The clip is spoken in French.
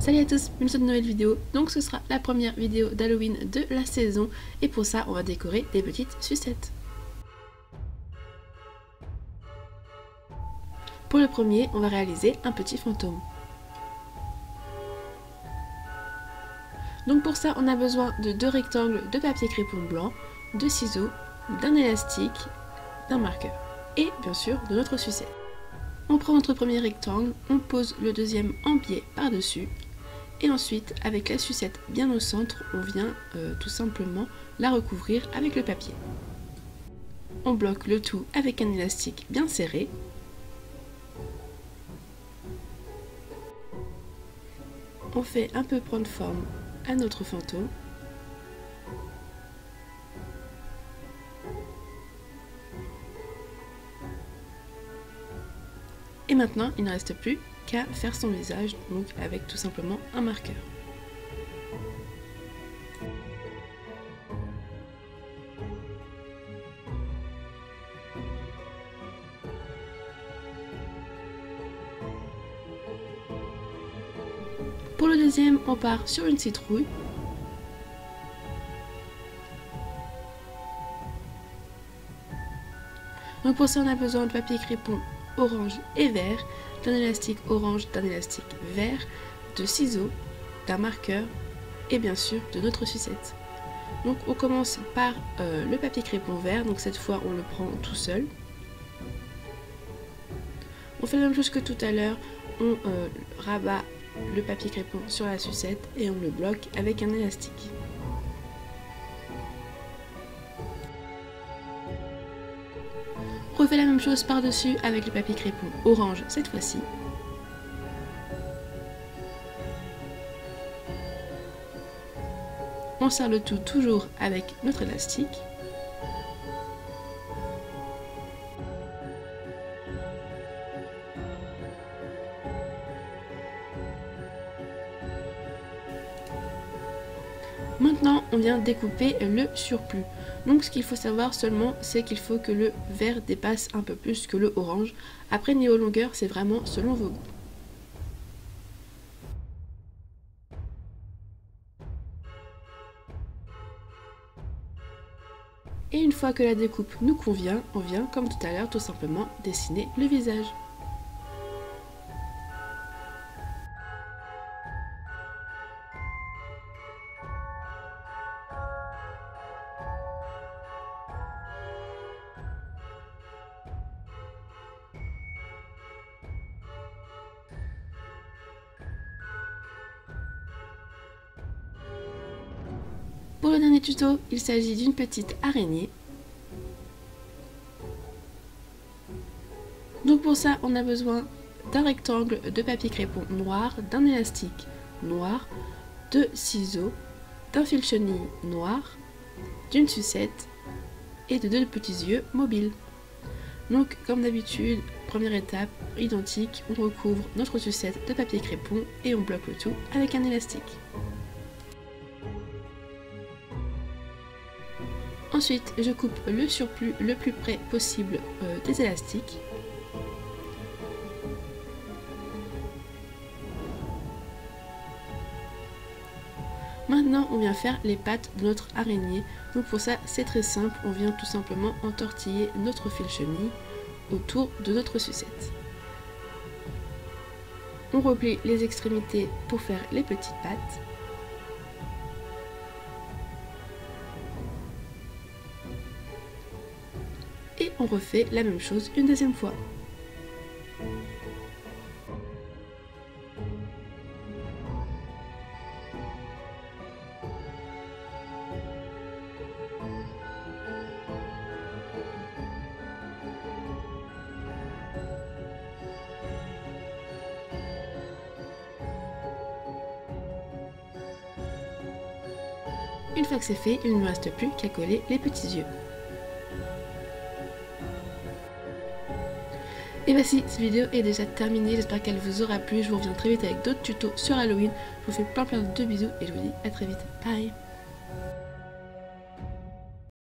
Salut à tous, une toute nouvelle vidéo. Donc ce sera la première vidéo d'Halloween de la saison et pour ça on va décorer des petites sucettes. Pour le premier, on va réaliser un petit fantôme. Donc pour ça on a besoin de 2 rectangles de papier crépon blanc, de ciseaux, d'un élastique, d'un marqueur et bien sûr de notre sucette. On prend notre premier rectangle, on pose le deuxième en biais par-dessus. Et ensuite, avec la sucette bien au centre, on vient tout simplement la recouvrir avec le papier. On bloque le tout avec un élastique bien serré. On fait un peu prendre forme à notre fantôme. Et maintenant, il ne reste plus qu'à faire son visage, donc avec tout simplement un marqueur. Pour le deuxième, on part sur une citrouille. Donc pour ça, on a besoin de papier crépon orange et vert, d'un élastique orange, d'un élastique vert, de ciseaux, d'un marqueur et bien sûr de notre sucette. Donc on commence par le papier crépon vert, donc cette fois on le prend tout seul. On fait la même chose que tout à l'heure, on rabat le papier crépon sur la sucette et on le bloque avec un élastique. On refait la même chose par-dessus avec le papier crépon orange cette fois-ci. On serre le tout toujours avec notre élastique. Maintenant, on vient découper le surplus. Donc ce qu'il faut savoir seulement, c'est qu'il faut que le vert dépasse un peu plus que le orange. Après, niveau longueur, c'est vraiment selon vos goûts. Et une fois que la découpe nous convient, on vient, comme tout à l'heure, tout simplement dessiner le visage. Pour le dernier tuto, il s'agit d'une petite araignée. Donc pour ça, on a besoin d'un rectangle de papier crépon noir, d'un élastique noir, de ciseaux, d'un fil chenille noir, d'une sucette et de 2 petits yeux mobiles. Donc comme d'habitude, première étape, identique, on recouvre notre sucette de papier crépon et on bloque le tout avec un élastique. Ensuite, je coupe le surplus le plus près possible des élastiques. Maintenant, on vient faire les pattes de notre araignée. Donc pour ça, c'est très simple, on vient tout simplement entortiller notre fil chenille autour de notre sucette. On replie les extrémités pour faire les petites pattes. Et on refait la même chose une deuxième fois. Une fois que c'est fait, il ne me reste plus qu'à coller les petits yeux. Et voici, cette vidéo est déjà terminée, j'espère qu'elle vous aura plu, je vous reviens très vite avec d'autres tutos sur Halloween, je vous fais plein de bisous et je vous dis à très vite, bye.